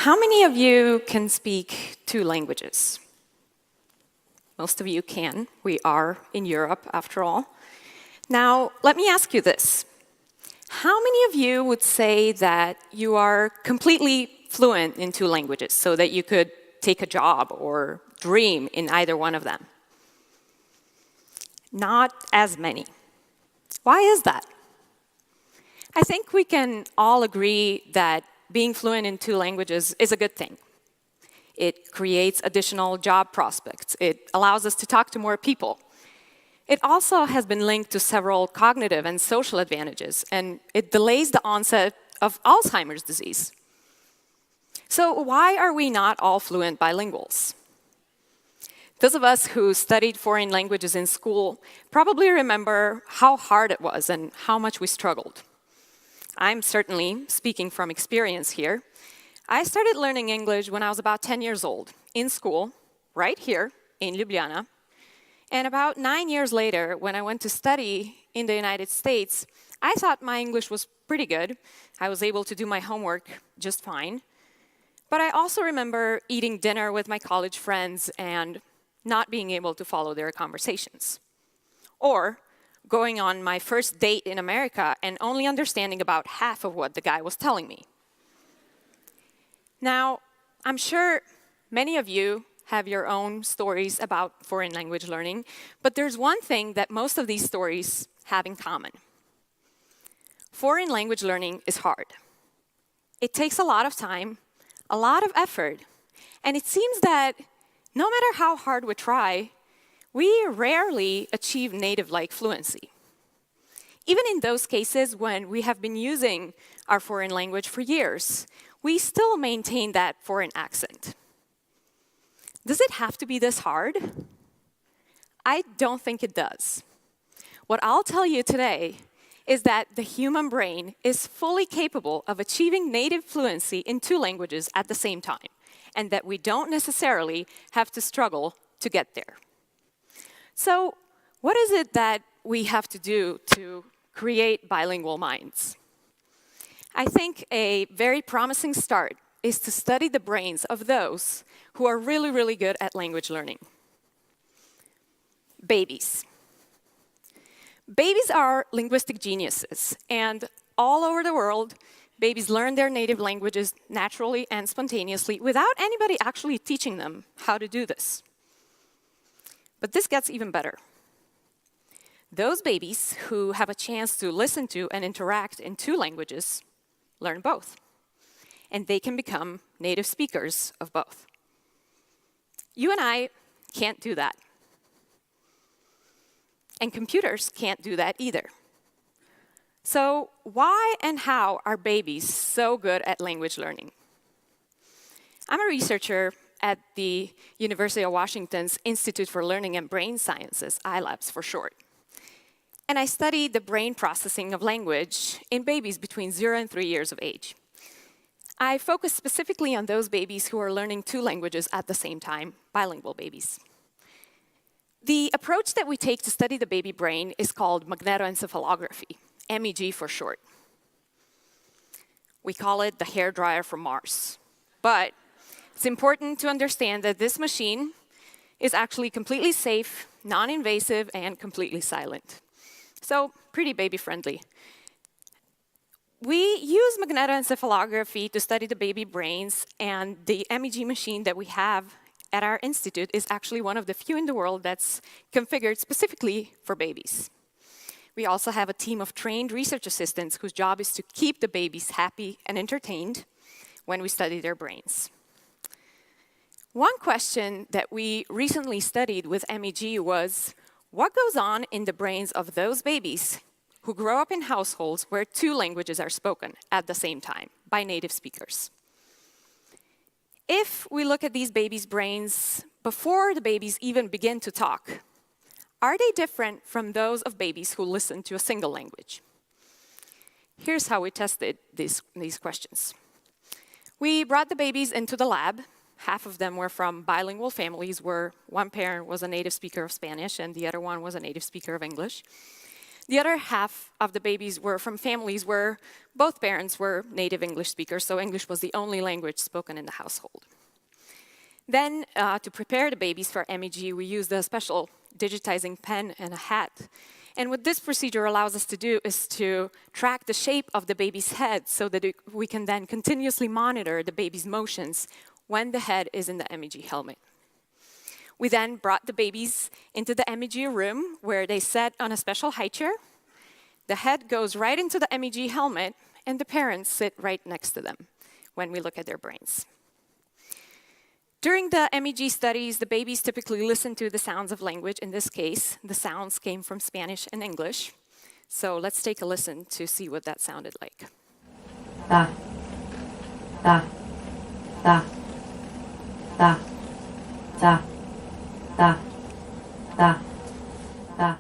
How many of you can speak 2 languages? Most of you can. We are in Europe, after all. Now, let me ask you this. How many of you would say that you are completely fluent in 2 languages, so that you could take a job or dream in either one of them? Not as many. Why is that? I think we can all agree that being fluent in 2 languages is a good thing. It creates additional job prospects. It allows us to talk to more people. It also has been linked to several cognitive and social advantages, and it delays the onset of Alzheimer's disease. So why are we not all fluent bilinguals? Those of us who studied foreign languages in school probably remember how hard it was and how much we struggled. I'm certainly speaking from experience here. I started learning English when I was about 10 years old, in school, right here in Ljubljana. And about 9 years later, when I went to study in the United States, I thought my English was pretty good. I was able to do my homework just fine. But I also remember eating dinner with my college friends and not being able to follow their conversations. Or going on my first date in America and only understanding about half of what the guy was telling me. Now, I'm sure many of you have your own stories about foreign language learning, but there's one thing that most of these stories have in common. Foreign language learning is hard. It takes a lot of time, a lot of effort, and it seems that no matter how hard we try, we rarely achieve native-like fluency. Even in those cases when we have been using our foreign language for years, we still maintain that foreign accent. Does it have to be this hard? I don't think it does. What I'll tell you today is that the human brain is fully capable of achieving native fluency in 2 languages at the same time, and that we don't necessarily have to struggle to get there. So, what is it that we have to do to create bilingual minds? I think a very promising start is to study the brains of those who are really, really good at language learning. Babies. Babies are linguistic geniuses, and all over the world, babies learn their native languages naturally and spontaneously without anybody actually teaching them how to do this. But this gets even better. Those babies who have a chance to listen to and interact in 2 languages learn both, and they can become native speakers of both. You and I can't do that. And computers can't do that either. So why and how are babies so good at language learning? I'm a researcher at the University of Washington's Institute for Learning and Brain Sciences, ILABS for short. And I studied the brain processing of language in babies between 0 and 3 years of age. I focused specifically on those babies who are learning 2 languages at the same time, bilingual babies. The approach that we take to study the baby brain is called magnetoencephalography, MEG for short. We call it the hairdryer from Mars. But it's important to understand that this machine is actually completely safe, non-invasive, and completely silent. So, pretty baby-friendly. We use magnetoencephalography to study the baby brains, and the MEG machine that we have at our institute is actually one of the few in the world that's configured specifically for babies. We also have a team of trained research assistants whose job is to keep the babies happy and entertained when we study their brains. One question that we recently studied with MEG was, what goes on in the brains of those babies who grow up in households where 2 languages are spoken at the same time by native speakers? If we look at these babies' brains before the babies even begin to talk, are they different from those of babies who listen to a single language? Here's how we tested these questions. We brought the babies into the lab. Half of them were from bilingual families where one parent was a native speaker of Spanish and the other one was a native speaker of English. The other half of the babies were from families where both parents were native English speakers, so English was the only language spoken in the household. Then, to prepare the babies for MEG, we used a special digitizing pen and a hat. And what this procedure allows us to do is to track the shape of the baby's head so that we can then continuously monitor the baby's motions when the head is in the MEG helmet. We then brought the babies into the MEG room where they sat on a special high chair. The head goes right into the MEG helmet, and the parents sit right next to them when we look at their brains. During the MEG studies, the babies typically listen to the sounds of language. In this case, the sounds came from Spanish and English. So let's take a listen to see what that sounded like. Da, da, da, da, da, da, da, da.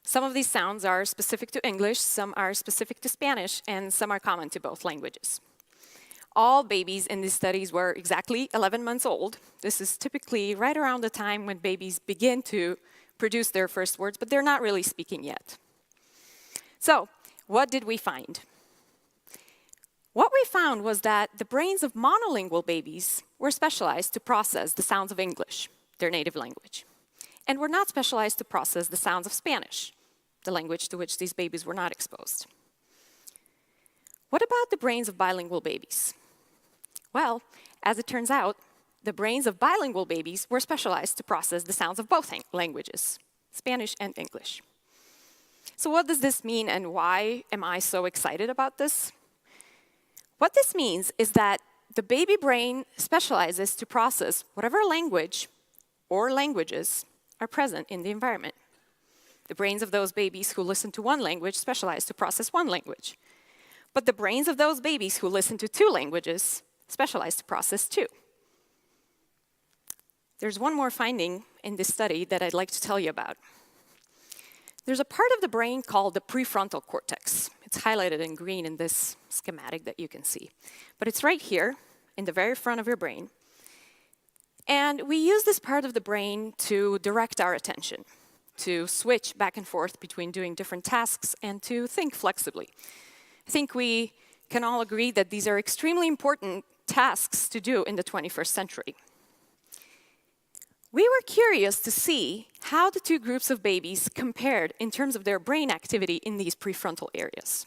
Some of these sounds are specific to English, some are specific to Spanish, and some are common to both languages. All babies in these studies were exactly 11 months old. This is typically right around the time when babies begin to produce their first words, but they're not really speaking yet. So, what did we find? What we found was that the brains of monolingual babies were specialized to process the sounds of English, their native language, and were not specialized to process the sounds of Spanish, the language to which these babies were not exposed. What about the brains of bilingual babies? Well, as it turns out, the brains of bilingual babies were specialized to process the sounds of both languages, Spanish and English. So what does this mean, and why am I so excited about this? What this means is that the baby brain specializes to process whatever language or languages are present in the environment. The brains of those babies who listen to one language specialize to process one language. But the brains of those babies who listen to two languages specialize to process two. There's one more finding in this study that I'd like to tell you about. There's a part of the brain called the prefrontal cortex. It's highlighted in green in this schematic that you can see. But it's right here in the very front of your brain. And we use this part of the brain to direct our attention, to switch back and forth between doing different tasks and to think flexibly. I think we can all agree that these are extremely important tasks to do in the 21st century. We were curious to see how the two groups of babies compared in terms of their brain activity in these prefrontal areas.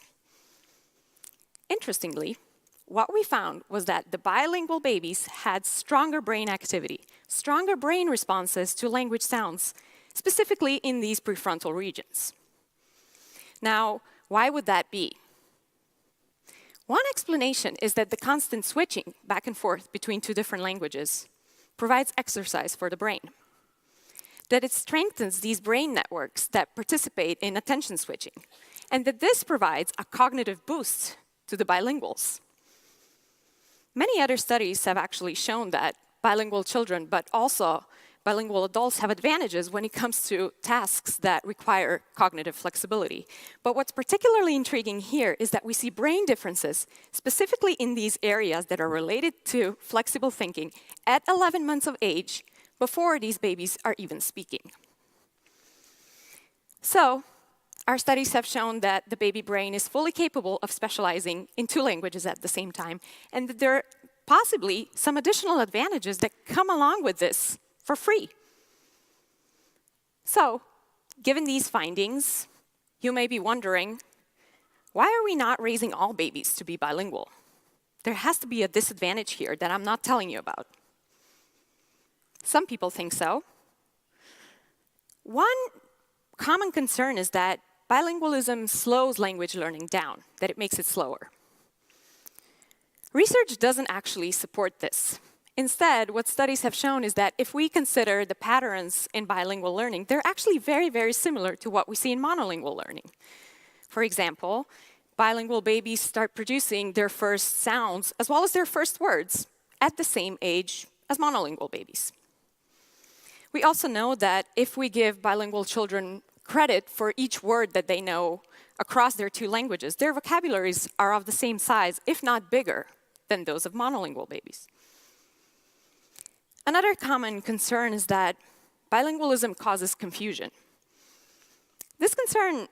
Interestingly, what we found was that the bilingual babies had stronger brain activity, stronger brain responses to language sounds, specifically in these prefrontal regions. Now, why would that be? One explanation is that the constant switching back and forth between two different languages provides exercise for the brain. That it strengthens these brain networks that participate in attention switching, and that this provides a cognitive boost to the bilinguals. Many other studies have actually shown that bilingual children, but also bilingual adults, have advantages when it comes to tasks that require cognitive flexibility. But what's particularly intriguing here is that we see brain differences, specifically in these areas that are related to flexible thinking at 11 months of age, before these babies are even speaking. So, our studies have shown that the baby brain is fully capable of specializing in two languages at the same time, and that there are possibly some additional advantages that come along with this for free. So, given these findings, you may be wondering, why are we not raising all babies to be bilingual? There has to be a disadvantage here that I'm not telling you about. Some people think so. One common concern is that bilingualism slows language learning down, that it makes it slower. Research doesn't actually support this. Instead, what studies have shown is that if we consider the patterns in bilingual learning, they're actually very, very similar to what we see in monolingual learning. For example, bilingual babies start producing their first sounds as well as their first words at the same age as monolingual babies. We also know that if we give bilingual children credit for each word that they know across their two languages, their vocabularies are of the same size, if not bigger, than those of monolingual babies. Another common concern is that bilingualism causes confusion. This concern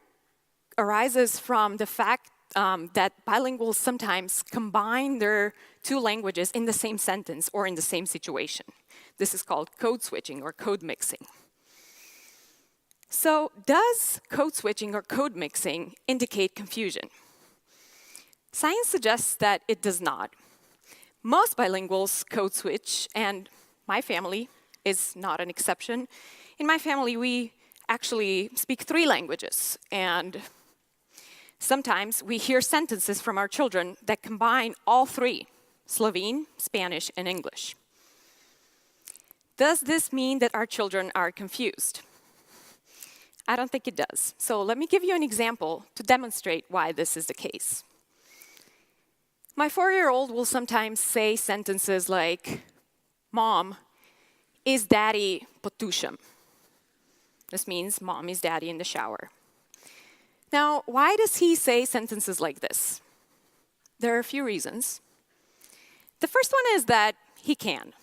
arises from the fact that bilinguals sometimes combine their two languages in the same sentence or in the same situation. This is called code switching or code mixing. So, does code switching or code mixing indicate confusion? Science suggests that it does not. Most bilinguals code switch, and my family is not an exception. In my family, we actually speak 3 languages, and sometimes we hear sentences from our children that combine all 3, Slovene, Spanish, and English. Does this mean that our children are confused? I don't think it does. So let me give you an example to demonstrate why this is the case. My 4-year-old will sometimes say sentences like, "Mom, is daddy potušem?" This means mom is daddy in the shower. Now, why does he say sentences like this? There are a few reasons. The first one is that he can.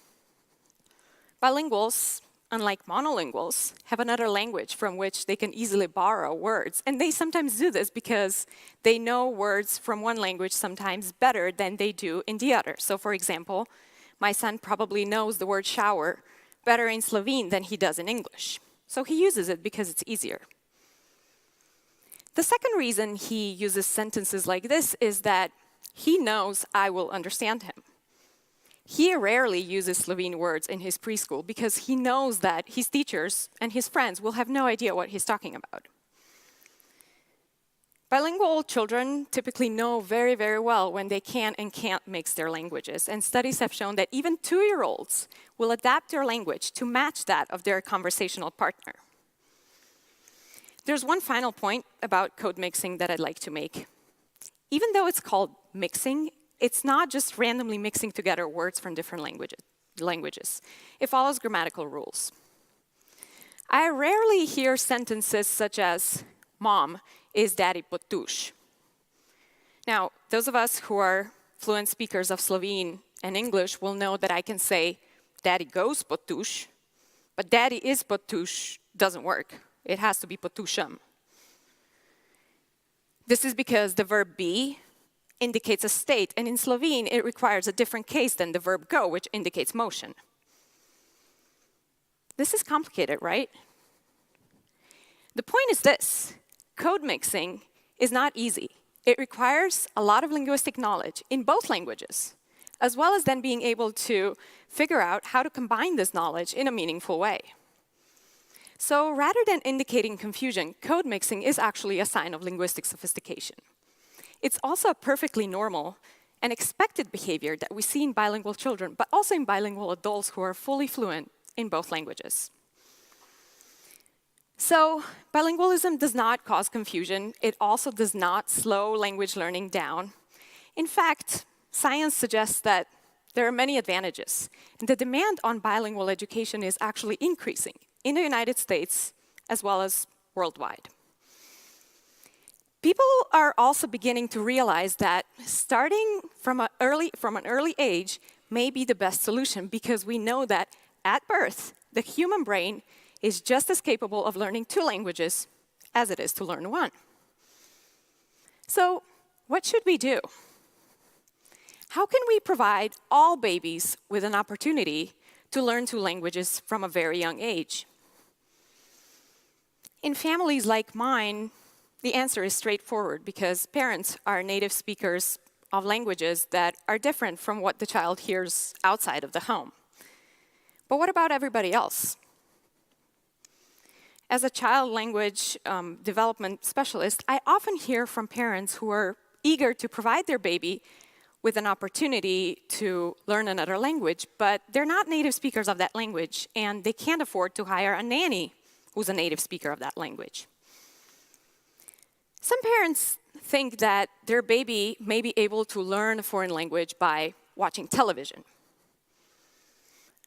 Bilinguals, unlike monolinguals, have another language from which they can easily borrow words. And they sometimes do this because they know words from one language sometimes better than they do in the other. So for example, my son probably knows the word shower better in Slovene than he does in English. So he uses it because it's easier. The second reason he uses sentences like this is that he knows I will understand him. He rarely uses Slovene words in his preschool because he knows that his teachers and his friends will have no idea what he's talking about. Bilingual children typically know very, very well when they can and can't mix their languages, and studies have shown that even 2-year-olds will adapt their language to match that of their conversational partner. There's one final point about code mixing that I'd like to make. Even though it's called mixing, it's not just randomly mixing together words from different languages. It follows grammatical rules. I rarely hear sentences such as, "Mom, is daddy potuš?" Now, those of us who are fluent speakers of Slovene and English will know that I can say, "Daddy goes potuš," but "daddy is potuš" doesn't work. It has to be potušem. This is because the verb be indicates a state, and in Slovene it requires a different case than the verb go, which indicates motion. This is complicated, right? The point is this: code mixing is not easy. It requires a lot of linguistic knowledge in both languages, as well as then being able to figure out how to combine this knowledge in a meaningful way. So rather than indicating confusion, code mixing is actually a sign of linguistic sophistication. It's also a perfectly normal and expected behavior that we see in bilingual children, but also in bilingual adults who are fully fluent in both languages. So bilingualism does not cause confusion. It also does not slow language learning down. In fact, science suggests that there are many advantages, and the demand on bilingual education is actually increasing in the United States as well as worldwide. People are also beginning to realize that starting from an early age may be the best solution, because we know that at birth, the human brain is just as capable of learning 2 languages as it is to learn 1. So, what should we do? How can we provide all babies with an opportunity to learn 2 languages from a very young age? In families like mine, the answer is straightforward, because parents are native speakers of languages that are different from what the child hears outside of the home. But what about everybody else? As a child language development specialist, I often hear from parents who are eager to provide their baby with an opportunity to learn another language, but they're not native speakers of that language, and they can't afford to hire a nanny who's a native speaker of that language. Some parents think that their baby may be able to learn a foreign language by watching television.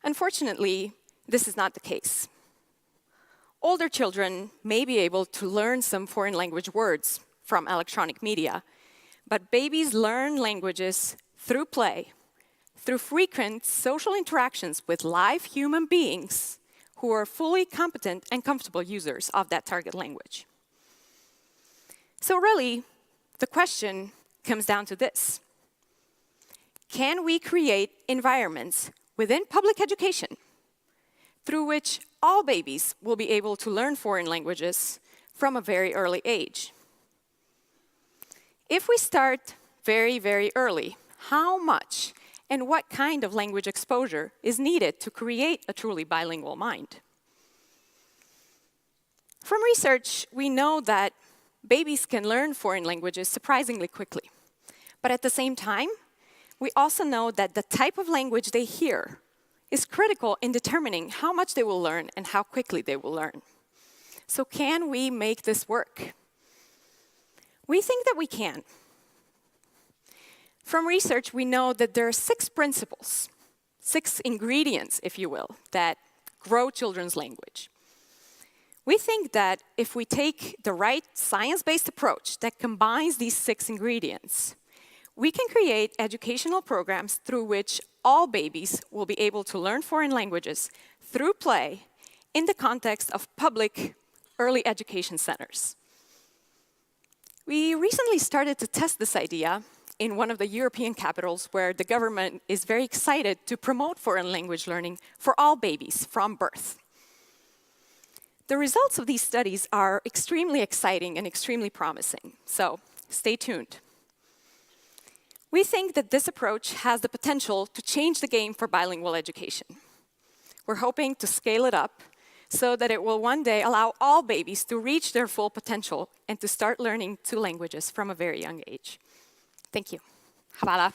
Unfortunately, this is not the case. Older children may be able to learn some foreign language words from electronic media, but babies learn languages through play, through frequent social interactions with live human beings who are fully competent and comfortable users of that target language. So really, the question comes down to this. Can we create environments within public education through which all babies will be able to learn foreign languages from a very early age? If we start very, very early, how much and what kind of language exposure is needed to create a truly bilingual mind? From research, we know that babies can learn foreign languages surprisingly quickly. But at the same time, we also know that the type of language they hear is critical in determining how much they will learn and how quickly they will learn. So can we make this work? We think that we can. From research, we know that there are 6 principles, 6 ingredients, if you will, that grow children's language. We think that if we take the right science-based approach that combines these 6 ingredients, we can create educational programs through which all babies will be able to learn foreign languages through play in the context of public early education centers. We recently started to test this idea in one of the European capitals where the government is very excited to promote foreign language learning for all babies from birth. The results of these studies are extremely exciting and extremely promising, so stay tuned. We think that this approach has the potential to change the game for bilingual education. We're hoping to scale it up so that it will one day allow all babies to reach their full potential and to start learning 2 languages from a very young age. Thank you. Hvala.